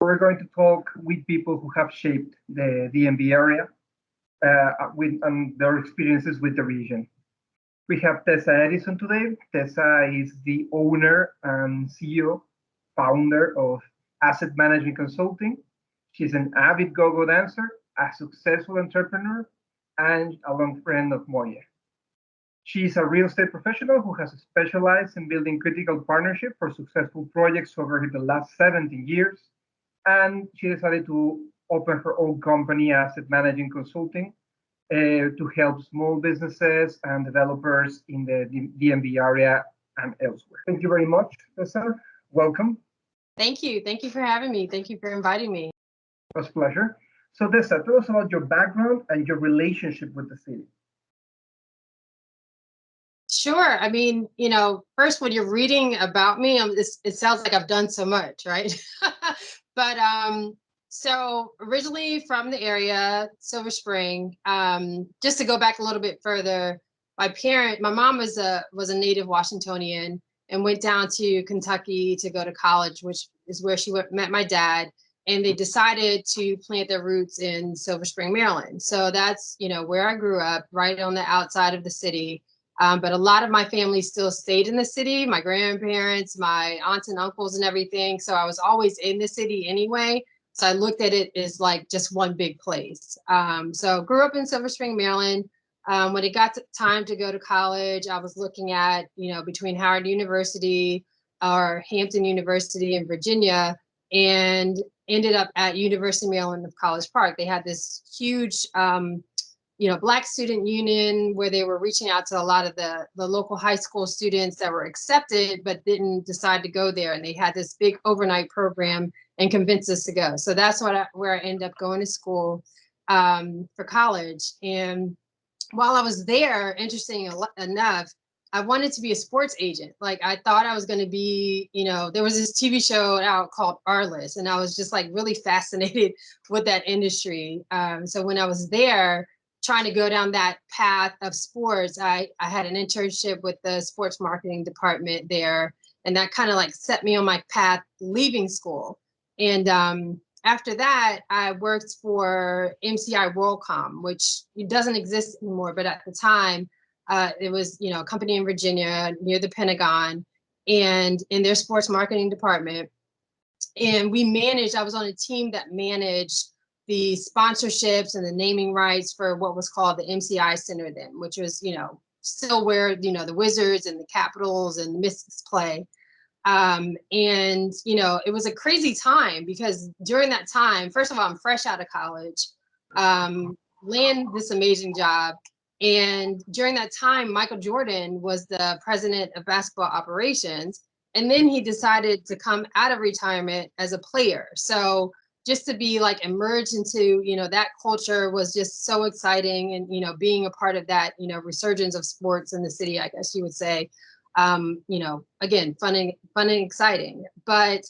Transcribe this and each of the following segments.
we're going to talk with people who have shaped the DMV area and their experiences with the region. We have Tessa Edison today. Tessa is the owner and CEO, founder of Asset Management Consulting. She's an avid go-go dancer, a successful entrepreneur, and a long friend of Moya. She's a real estate professional who has specialized in building critical partnerships for successful projects over the last 17 years. And she decided to open her own company, Asset Management Consulting, to help small businesses and developers in the DMV area and elsewhere. Thank you very much, Tessa. Welcome. Thank you. Thank you for having me. Thank you for inviting me. It was a pleasure. So Tessa, tell us about your background and your relationship with the city. Sure. I mean, first when you're reading about me, it sounds like I've done so much, right? But so originally from the area, Silver Spring. Just to go back a little bit further, my mom was a native Washingtonian and went down to Kentucky to go to college, which is where she met my dad. And they decided to plant their roots in Silver Spring, Maryland. So that's, where I grew up, right on the outside of the city. But a lot of my family still stayed in the city, my grandparents, my aunts and uncles and everything. So I was always in the city anyway. So I looked at it as like just one big place. So grew up in Silver Spring, Maryland. When it got to time to go to college, I was looking at, between Howard University or Hampton University in Virginia, and ended up at University of Maryland of College Park. They had this huge Black student union where they were reaching out to a lot of the local high school students that were accepted but didn't decide to go there. And they had this big overnight program and convinced us to go. So that's where I ended up going to school for college. And while I was there, interesting enough, I wanted to be a sports agent. Like I thought I was going to be, there was this TV show out called Arliss, and I was just like really fascinated with that industry. So when I was there, trying to go down that path of sports, I had an internship with the sports marketing department there. And that kind of like set me on my path leaving school. And after that, I worked for MCI WorldCom, which doesn't exist anymore. But at the time, it was, a company in Virginia near the Pentagon and in their sports marketing department. And I was on a team that managed the sponsorships and the naming rights for what was called the MCI Center then, which was, still where, the Wizards and the Capitals and the Mystics play. And, it was a crazy time because during that time, first of all, I'm fresh out of college, land this amazing job. And during that time, Michael Jordan was the president of basketball operations. And then he decided to come out of retirement as a player. So just to be like immersed into, that culture was just so exciting. And, being a part of that, resurgence of sports in the city, I guess you would say, again, fun and exciting. But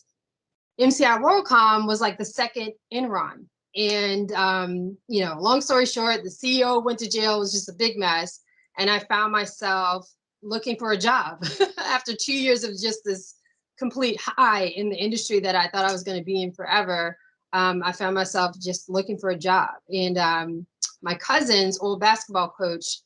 MCI WorldCom was like the second Enron. And, long story short, the CEO went to jail. It was just a big mess. And I found myself looking for a job after 2 years of just this complete high in the industry that I thought I was going to be in forever. I found myself just looking for a job. And my cousin's old basketball coach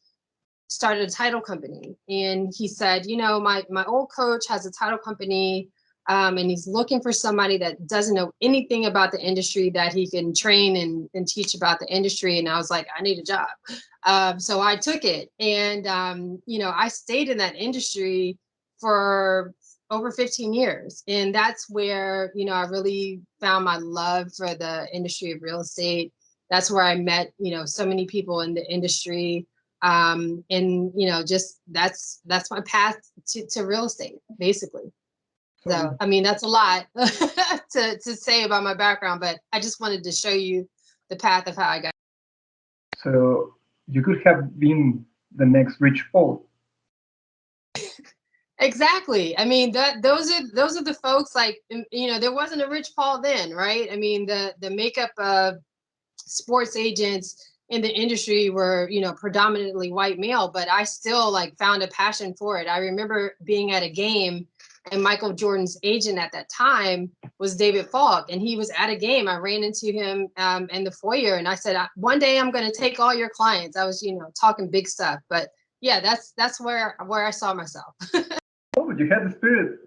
started a title company. And he said, my old coach has a title company. And he's looking for somebody that doesn't know anything about the industry that he can train and teach about the industry. And I was like, I need a job. So I took it. And, I stayed in that industry for over 15 years. And that's where, I really found my love for the industry of real estate. That's where I met, so many people in the industry. And, just that's my path to real estate, basically. So, I mean, that's a lot to say about my background, but I just wanted to show you the path of how I got. So you could have been the next Rich Paul. Exactly. I mean, those are the folks like, there wasn't a Rich Paul then, right? I mean, the makeup of sports agents in the industry were, predominantly white male, but I still like found a passion for it. I remember being at a game And Michael Jordan's agent at that time was David Falk, and he was at a game. I ran into him in the foyer, and I said, one day I'm going to take all your clients. I was, talking big stuff, but yeah, that's where I saw myself. Oh, you had the spirit.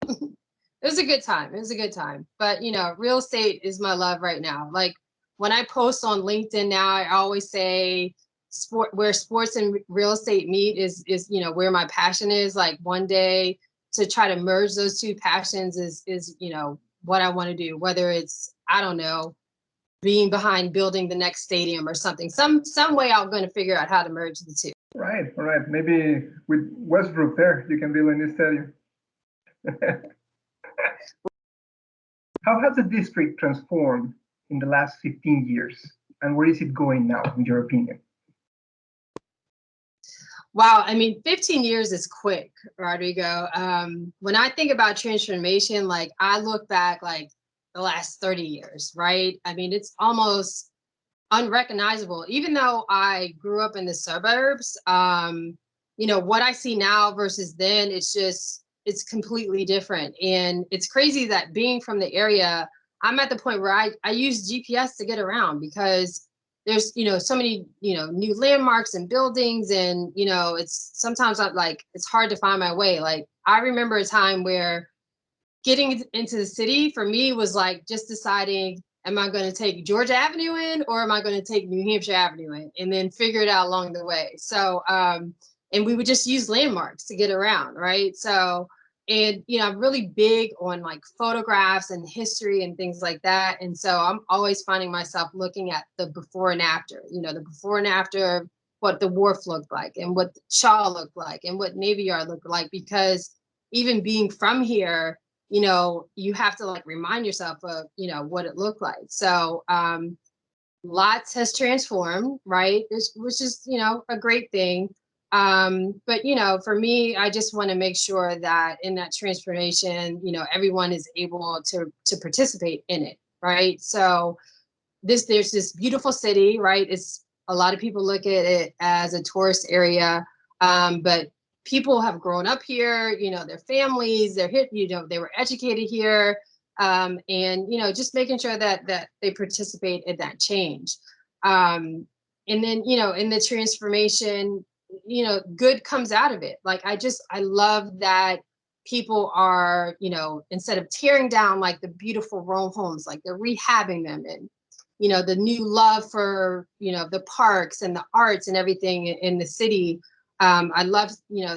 It was a good time. It was a good time. But, real estate is my love right now. Like when I post on LinkedIn now, I always say where sports and real estate meet is where my passion is. Like one day to try to merge those two passions is what I want to do, whether it's, I don't know, being behind building the next stadium or something. Some way I'm going to figure out how to merge the two. Right. All right. Maybe with Westbrook there, you can build a new stadium. How has the district transformed in the last 15 years? And where is it going now, in your opinion? Wow. I mean, 15 years is quick, Rodrigo. When I think about transformation, like I look back like the last 30 years, right? I mean, it's almost unrecognizable. Even though I grew up in the suburbs, what I see now versus then, it's completely different. And it's crazy that being from the area, I'm at the point where I use GPS to get around because there's, so many, new landmarks and buildings. And, it's sometimes it's hard to find my way. Like I remember a time where getting into the city for me was like just deciding, am I going to take Georgia Avenue in or am I going to take New Hampshire Avenue in, and then figure it out along the way. So, and we would just use landmarks to get around, right? So, and, I'm really big on like photographs and history and things like that. And so I'm always finding myself looking at the before and after, the before and after, what the wharf looked like and what Shaw looked like and what Navy Yard looked like, because even being from here, you have to like remind yourself of, what it looked like. So lots has transformed, right? Which is, a great thing. But, for me, I just want to make sure that in that transformation, everyone is able to participate in it, right? So there's this beautiful city, right? It's a lot of people look at it as a tourist area, but people have grown up here, their families, they're here, they were educated here, and just making sure that they participate in that change. And then in the transformation, good comes out of it. Like I love that people are, instead of tearing down like the beautiful row homes, like they're rehabbing them, and the new love for the parks and the arts and everything in the city. I love,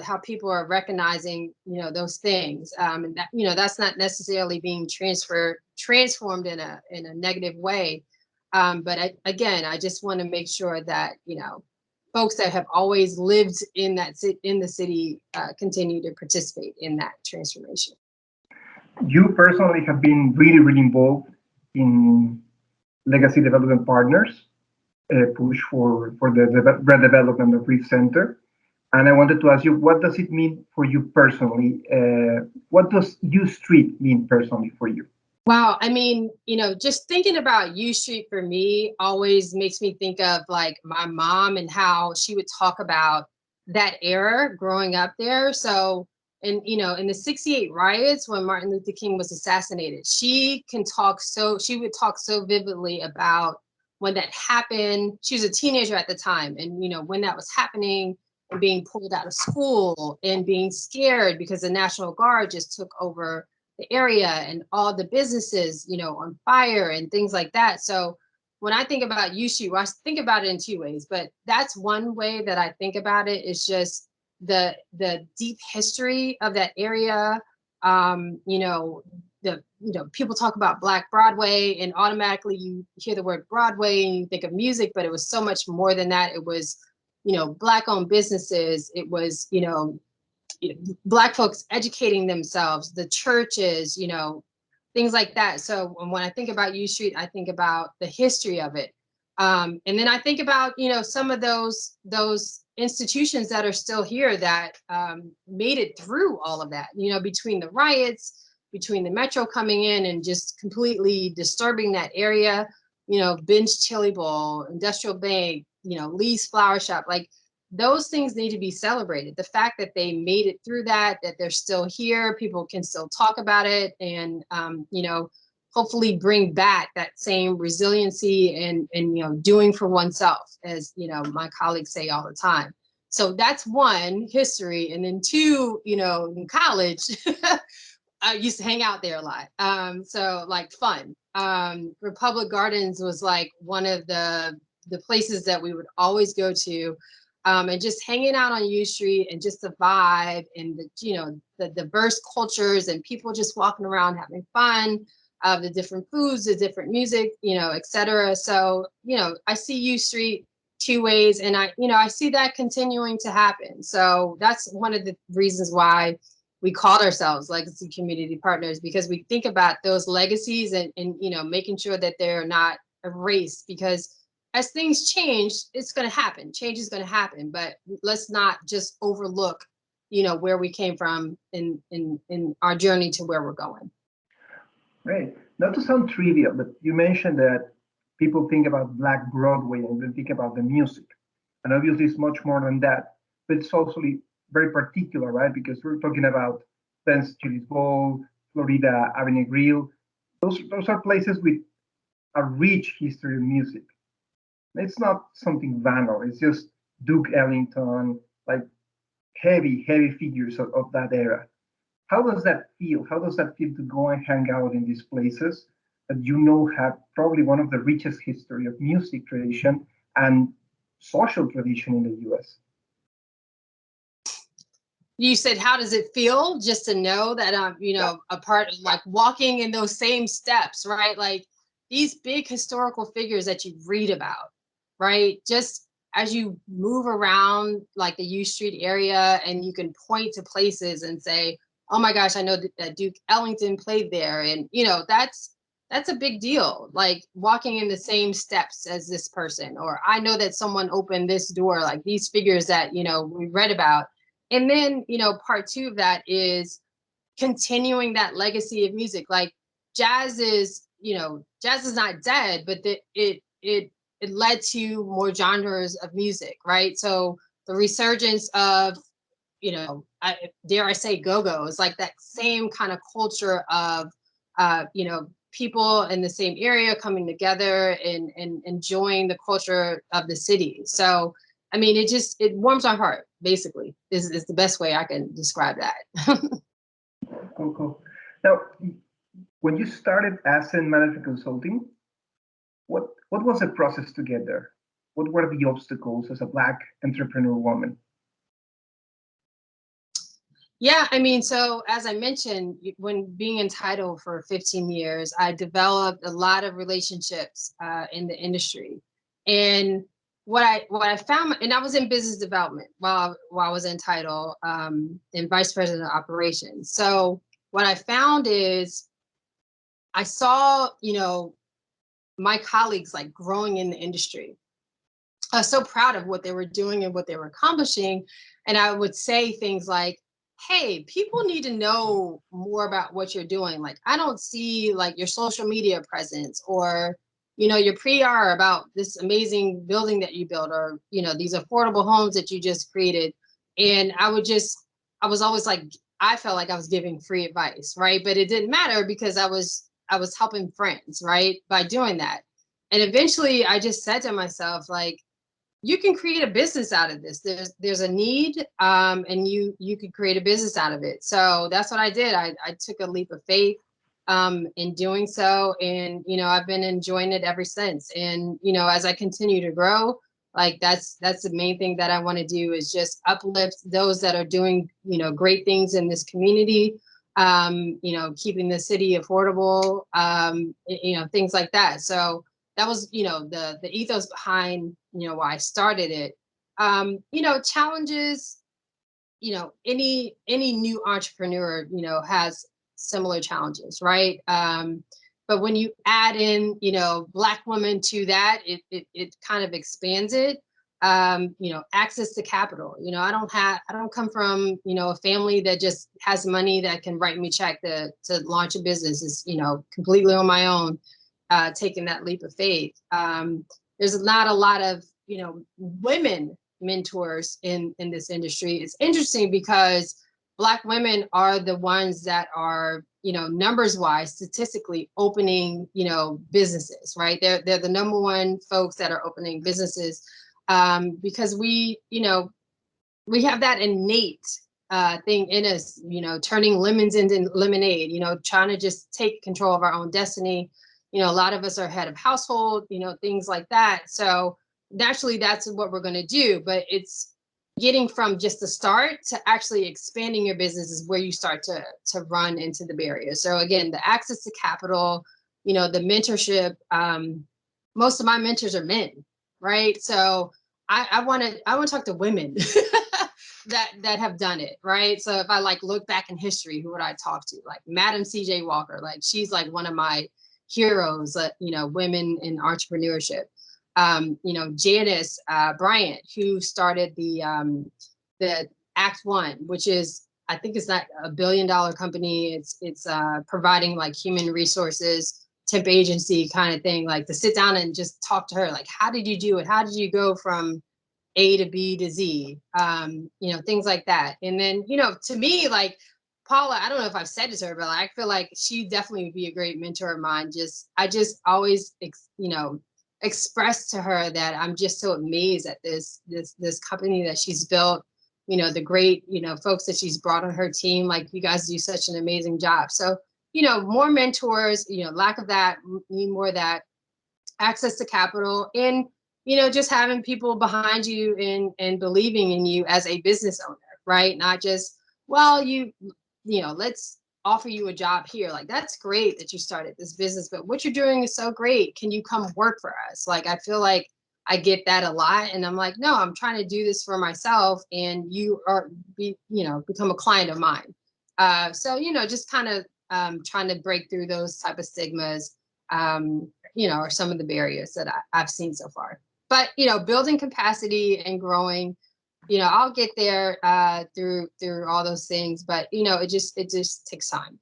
how people are recognizing, those things, and that, that's not necessarily being transformed in a negative way. But I just want to make sure that, folks that have always lived in the city continue to participate in that transformation. You personally have been really, really involved in Legacy Development Partners push for the redevelopment of Reef Center. And I wanted to ask you, what does it mean for you personally? What does U Street mean personally for you? Wow. I mean, just thinking about U Street for me always makes me think of like my mom and how she would talk about that era growing up there. So, and in the 68 riots when Martin Luther King was assassinated, she would talk so vividly about when that happened. She was a teenager at the time. And, when that was happening and being pulled out of school and being scared because the National Guard just took over the area and all the businesses, on fire and things like that. So when I think about U Street, I think about it in two ways, but that's one way that I think about it, is just the deep history of that area. People talk about Black Broadway and automatically you hear the word Broadway and you think of music, but it was so much more than that. It was, Black owned businesses. It was, Black folks educating themselves, the churches, things like that. So when I think about U Street, I think about the history of it. And then I think about, some of those institutions that are still here that made it through all of that, between the riots, between the Metro coming in and just completely disturbing that area, Ben's Chili Bowl, Industrial Bank, Lee's Flower Shop, like those things need to be celebrated. The fact that they made it through that they're still here, people can still talk about it, and hopefully bring back that same resiliency and doing for oneself, as my colleagues say all the time. So that's one, history. And then two, in college, I used to hang out there a lot. So like fun. Republic Gardens was like one of the places that we would always go to, and just hanging out on U Street and just the vibe and the diverse cultures and people just walking around having fun, the different foods, the different music, etc. So, I see U Street two ways, and I see that continuing to happen. So that's one of the reasons why we called ourselves Legacy Community Partners, because we think about those legacies and making sure that they're not erased, because as things change, it's going to happen. Change is going to happen, but let's not just overlook, where we came from in our journey to where we're going. Great. Not to sound trivial, but you mentioned that people think about Black Broadway and they think about the music. And obviously it's much more than that, but it's also very particular, right? Because we're talking about Ben's Chili's Bowl, Florida Avenue Grill. Those are places with a rich history of music. It's not something banal. It's just Duke Ellington, like heavy figures of that era. How does that feel? How does that feel to go and hang out in these places that have probably one of the richest history of music tradition and social tradition in the US? You said, how does it feel just to know that I'm, a part of like walking in those same steps, right? Like these big historical figures that you read about, right? Just as you move around like the U Street area and you can point to places and say, oh my gosh, I know that Duke Ellington played there. And, that's a big deal. Like walking in the same steps as this person, or I know that someone opened this door, like these figures that, we read about. And then, part two of that is continuing that legacy of music. Like jazz is not dead, but it led to more genres of music, right? So the resurgence of, dare I say, go-go's, like that same kind of culture of, people in the same area coming together and enjoying the culture of the city. So, I mean, it warms our heart, basically, is the best way I can describe that. Cool. Now, when you started asset management consulting, what was the process to get there? What were the obstacles as a Black entrepreneur woman? Yeah, I mean, so as I mentioned, when being in title for 15 years, I developed a lot of relationships in the industry. And what I found, and I was in business development while I was in title, and vice president of operations. So what I found is I saw, my colleagues like growing in the industry. I was so proud of what they were doing and what they were accomplishing. And I would say things like, hey, people need to know more about what you're doing. Like, I don't see like your social media presence or, your PR about this amazing building that you built, or, these affordable homes that you just created. And I was always like, I felt like I was giving free advice, right? But it didn't matter because I was helping friends, right? By doing that. And eventually I just said to myself, like, you can create a business out of this. There's a need, and you could create a business out of it. So that's what I did. I took a leap of faith in doing so, and I've been enjoying it ever since. And as I continue to grow, like that's the main thing that I want to do, is just uplift those that are doing great things in this community. Keeping the city affordable, things like that. So that was, the ethos behind, why I started it. Challenges, any new entrepreneur, has similar challenges, right? But when you add in, Black women to that, it kind of expands it. Access to capital. I don't come from, a family that just has money that can write me a check to launch a business. It's, completely on my own. Taking that leap of faith. There's not a lot of, women mentors in this industry. It's interesting because Black women are the ones that are, numbers wise, statistically opening, businesses, right? They're the number one folks that are opening businesses, because we have that innate thing in us, turning lemons into lemonade, trying to just take control of our own destiny. A lot of us are head of household, things like that. So naturally, that's what we're going to do. But it's getting from just the start to actually expanding your business is where you start to run into the barriers. So again, the access to capital, the mentorship. Most of my mentors are men, right? So I want to talk to women that have done it, right? So if I look back in history, who would I talk to? Like Madam C.J. Walker, she's one of my heroes, women in entrepreneurship. Janice Bryant, who started the Act One, which is, I think it's not $1 billion company. It's providing human resources, temp agency kind of thing, to sit down and just talk to her. How did you do it? How did you go from A to B to Z? Things like that. And then, to me, Paula, I don't know if I've said it to her, but I feel like she definitely would be a great mentor of mine. I just always, express to her that I'm just so amazed at this company that she's built, the great, folks that she's brought on her team. You guys do such an amazing job. So, more mentors, lack of that, need more of that, access to capital, and, just having people behind you and believing in you as a business owner, right? Not just, well, let's offer you a job here. That's great that you started this business, but what you're doing is so great. Can you come work for us? I feel like I get that a lot, and I'm like, no, I'm trying to do this for myself, and you are become a client of mine. So just kind of trying to break through those type of stigmas, are some of the barriers that I've seen so far. But building capacity and growing, I'll get there through all those things, but it just takes time.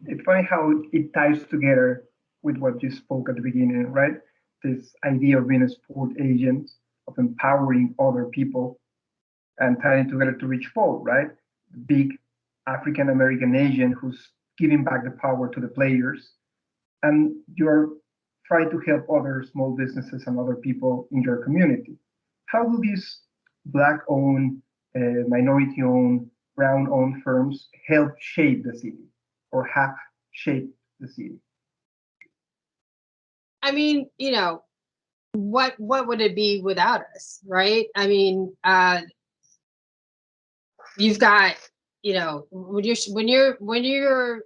It's funny how it ties together with what you spoke at the beginning, right? This idea of being a support agent, of empowering other people and tying together to reach forward, right? The big African American agent who's giving back the power to the players, and you're trying to help other small businesses and other people in your community. How do these Black-owned, minority-owned, brown-owned firms help shape the city, or have shaped the city? I mean, what would it be without us, right? I mean, you've got, when you're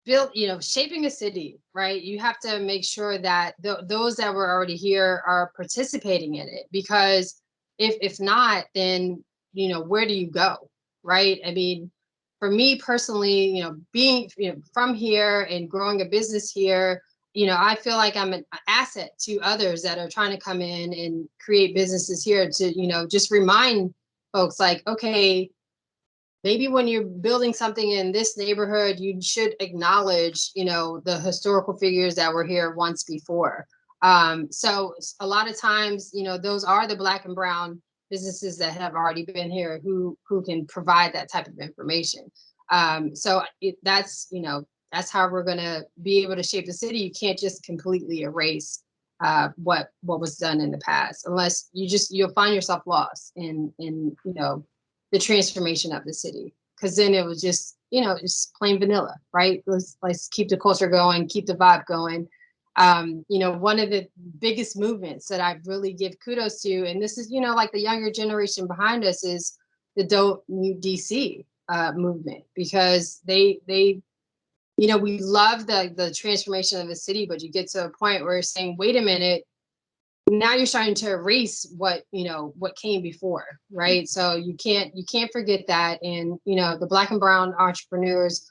built, shaping a city, right? You have to make sure that those that were already here are participating in it, because if not, then where do you go, right? I mean, for me personally, being from here and growing a business here, I feel like I'm an asset to others that are trying to come in and create businesses here, to just remind folks okay, maybe when you're building something in this neighborhood, you should acknowledge, the historical figures that were here once before. So a lot of times, those are the Black and brown businesses that have already been here who can provide that type of information. So that's how we're going to be able to shape the city. You can't just completely erase what was done in the past, unless you'll find yourself lost in the transformation of the city, because then it was just just plain vanilla, right? Let's keep the culture going, keep the vibe going. One of the biggest movements that I really give kudos to, and this is the younger generation behind us, is the Don't Mute DC movement, because they we love the transformation of the city, but you get to a point where you're saying, wait a minute, now you're starting to erase what came before, right? So you can't forget that. And the Black and brown entrepreneurs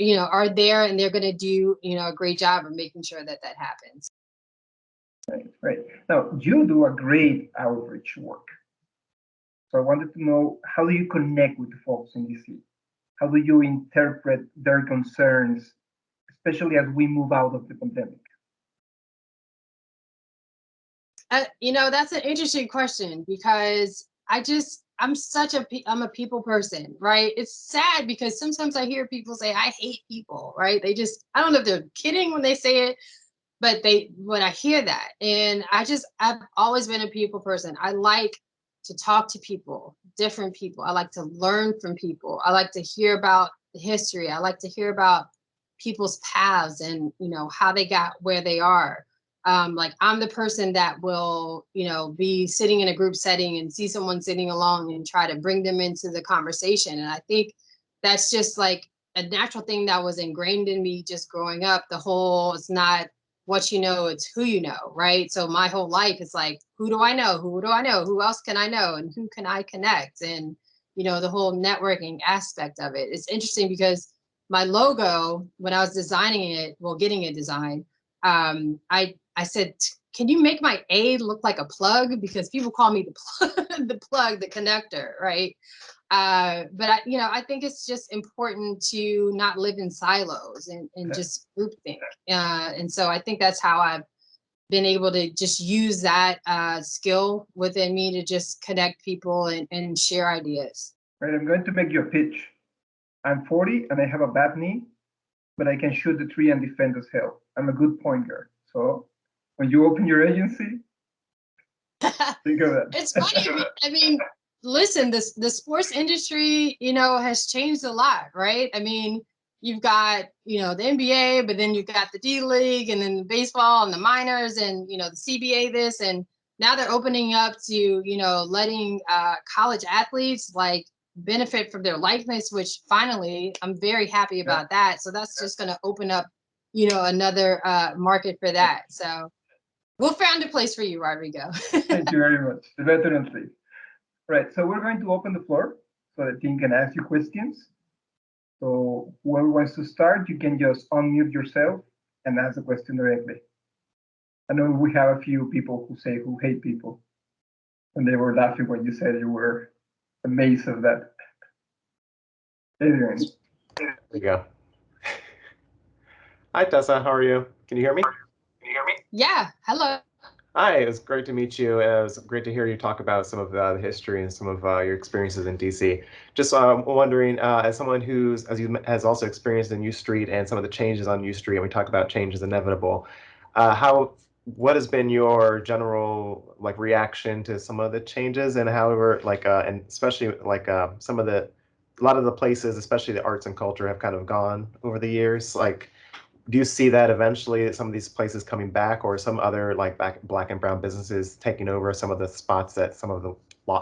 are there, and they're going to do a great job of making sure that happens. Right. Now you do a great outreach work, so I wanted to know, how do you connect with the folks in DC? How do you interpret their concerns, especially as we move out of the pandemic? You know, that's an interesting question because I'm a people person, right? It's sad because sometimes I hear people say, I hate people, right? I don't know if they're kidding when they say it, but when I hear that, and I've always been a people person. I like to talk to people, different people. I like to learn from people. I like to hear about the history. I like to hear about people's paths and, how they got where they are. Like I'm the person that will, be sitting in a group setting and see someone sitting alone and try to bring them into the conversation. And I think that's just like a natural thing that was ingrained in me just growing up. It's not what you know, it's who you know, right? So my whole life is like, who do I know? Who do I know? Who else can I know? And who can I connect? And, the whole networking aspect of it. It's interesting because my logo, when I was designing it, getting it designed, I said, can you make my A look like a plug? Because people call me the plug, the connector, right? But I think it's just important to not live in silos and just groupthink. And so I think that's how I've been able to just use that skill within me to just connect people and share ideas. Right, I'm going to make you a pitch. I'm 40 and I have a bad knee, but I can shoot the tree and defend as hell. I'm a good point guard. So when you open your agency, think of that. It's funny. I mean, listen, the sports industry, has changed a lot, right? I mean, you've got, the NBA, but then you've got the D League and then the baseball and the minors and, the CBA this. And now they're opening up to, letting college athletes like benefit from their likeness, which finally I'm very happy about that. So that's just going to open up, another market for that. So we'll find a place for you, Rodrigo. Thank you very much. The Veterans League. Right, so we're going to open the floor so the team can ask you questions. So whoever wants to start, you can just unmute yourself and ask the question directly. I know we have a few people who hate people, and they were laughing when you said you were amazed of that. Adrian. There we go. Hi, Tessa. How are you? Can you hear me? Yeah. Hello. Hi. It's great to meet you. It was great to hear you talk about some of the history and some of your experiences in DC. Just wondering, as someone has also experienced in U Street and some of the changes on U Street, and we talk about change is inevitable. What has been your general reaction to some of the changes, and however and especially a lot of the places, especially the arts and culture, have kind of gone over the years. Do you see that eventually some of these places coming back, or some other black and brown businesses taking over some of the spots that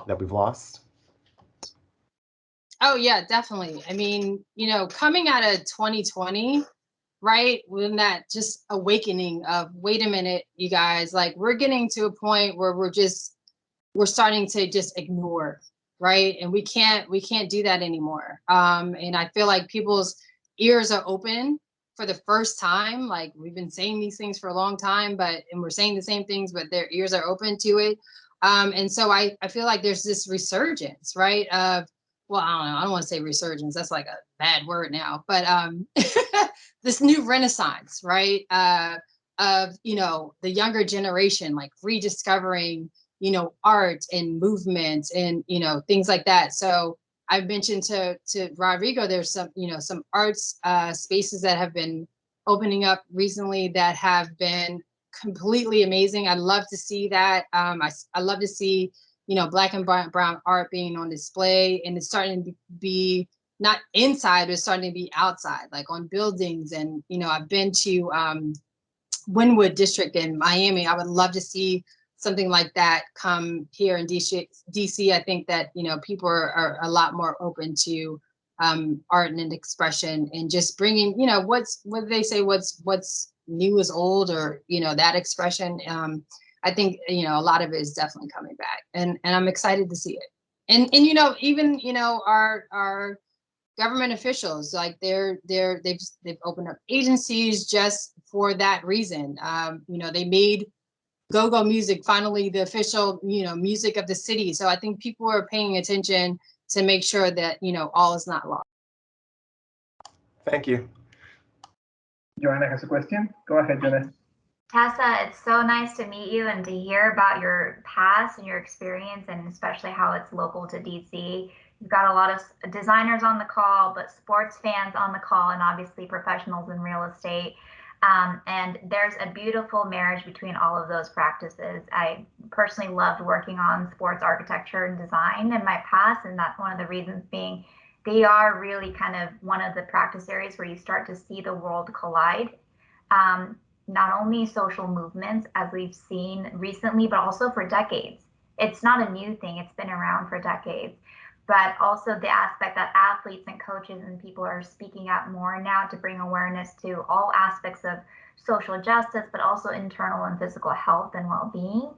that we've lost? Oh yeah, definitely. I mean, coming out of 2020, right, when that just awakening of, wait a minute, you guys, we're getting to a point where we're starting to just ignore, right? And we can't do that anymore. And I feel like people's ears are open for the first time. Like, we've been saying these things for a long time, and we're saying the same things, but their ears are open to it. And so I feel like there's this resurgence, right? Well, I don't know. I don't want to say resurgence. That's like a bad word now, but this new renaissance, right? Of, the younger generation, like rediscovering, art and movement and, things like that. So I've mentioned to Rodrigo, there's some arts spaces that have been opening up recently that have been completely amazing. I'd love to see that. I love to see, black and brown art being on display, and it's starting to be not inside, but it's starting to be outside, like on buildings. And, I've been to Wynwood District in Miami. I would love to see something like that come here in DC. I think that, people are a lot more open to art and expression, and just bringing, what do they say, what's new is old, or, that expression. I think, a lot of it is definitely coming back, and I'm excited to see it. And even, our government officials, like they've opened up agencies just for that reason. They made go-go music finally the official, music of the city. So I think people are paying attention to make sure that, all is not lost. Thank you. Joanna has a question. Go ahead, Joanna. Tessa, it's so nice to meet you and to hear about your past and your experience, and especially how it's local to DC. You've got a lot of designers on the call, but sports fans on the call, and obviously professionals in real estate. And there's a beautiful marriage between all of those practices. I personally loved working on sports architecture and design in my past, and that's one of the reasons being they are really kind of one of the practice areas where you start to see the world collide. Not only social movements, as we've seen recently, but also for decades. It's not a new thing, it's been around for decades. But also the aspect that athletes and coaches and people are speaking out more now to bring awareness to all aspects of social justice, but also internal and physical health and well-being.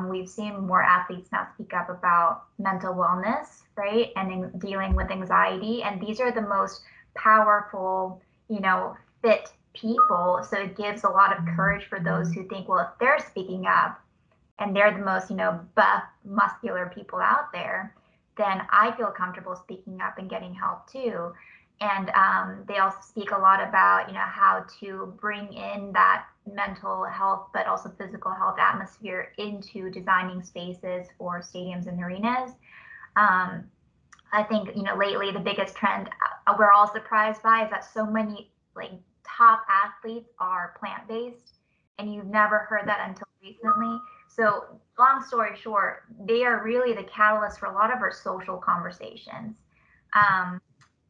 We've seen more athletes now speak up about mental wellness, right? And dealing with anxiety. And these are the most powerful, fit people. So it gives a lot of courage for those who think, well, if they're speaking up and they're the most, buff, muscular people out there, then I feel comfortable speaking up and getting help too. And they also speak a lot about, how to bring in that mental health, but also physical health atmosphere into designing spaces for stadiums and arenas. I think, lately the biggest trend we're all surprised by is that so many top athletes are plant-based, and you've never heard that until recently. So long story short, they are really the catalyst for a lot of our social conversations,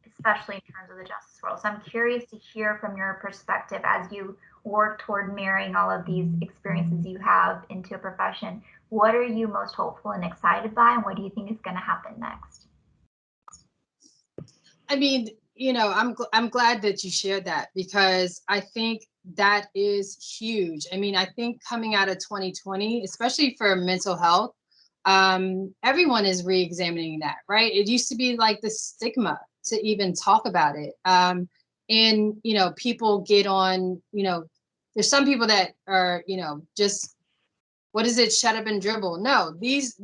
especially in terms of the justice world. So I'm curious to hear from your perspective as you work toward marrying all of these experiences you have into a profession. What are you most hopeful and excited by, and what do you think is going to happen next? I mean, I'm glad that you shared that, because I think that is huge. I mean, I think coming out of 2020, especially for mental health, everyone is re-examining that, right? It used to be like the stigma to even talk about it. And, people get on, there's some people that are, just, what is it? Shut up and dribble. No, these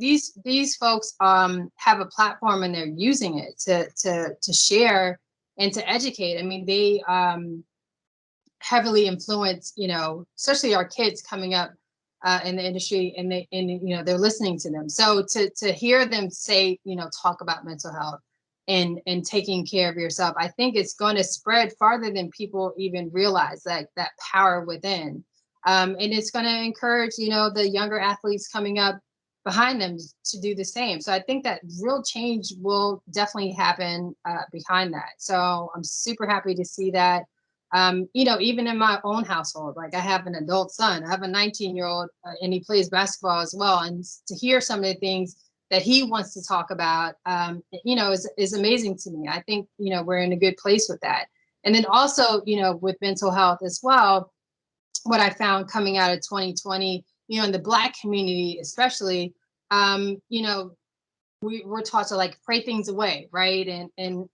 folks have a platform, and they're using it to share and to educate. I mean, they heavily influence, especially our kids coming up in the industry, and they're listening to them. So to hear them say, talk about mental health and taking care of yourself, I think it's going to spread farther than people even realize, that power within. And it's going to encourage, the younger athletes coming up behind them to do the same. So I think that real change will definitely happen behind that. So I'm super happy to see that. Even in my own household, like I have an adult son, I have a 19-year-old, and he plays basketball as well. And to hear some of the things that he wants to talk about, is amazing to me. I think, we're in a good place with that. And then also, with mental health as well, what I found coming out of 2020, in the Black community, especially, we're taught to pray things away, right? And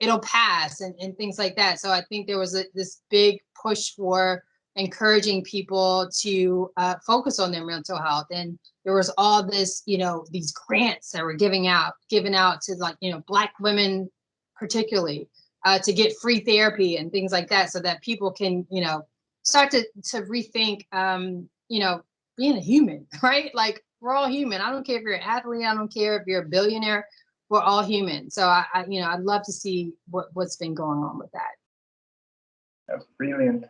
it'll pass and things like that. So I think there was this big push for encouraging people to focus on their mental health. And there was all this, these grants that were given out to Black women, particularly, to get free therapy and things like that, so that people can, start to rethink, being a human, right? Like, we're all human. I don't care if you're an athlete. I don't care if you're a billionaire. We're all human. So I'd love to see what's been going on with that. That's brilliant.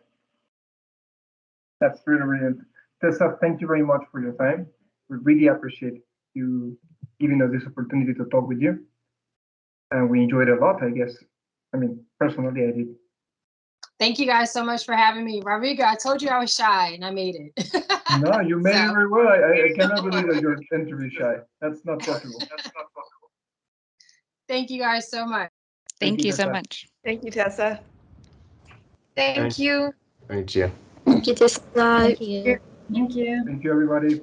That's really brilliant. Tessa, thank you very much for your time. We really appreciate you giving us this opportunity to talk with you. And we enjoyed it a lot, I guess. I mean, personally, I did. Thank you guys so much for having me. Rodrigo, I told you I was shy, and I made it. No, you made it very well. I cannot believe that you're interview shy. That's not possible. Thank you guys so much. Thank you so much. Thank you, Tessa. Thank you. Thank you. Thank you, Tessa. Thank you. Thank you, everybody.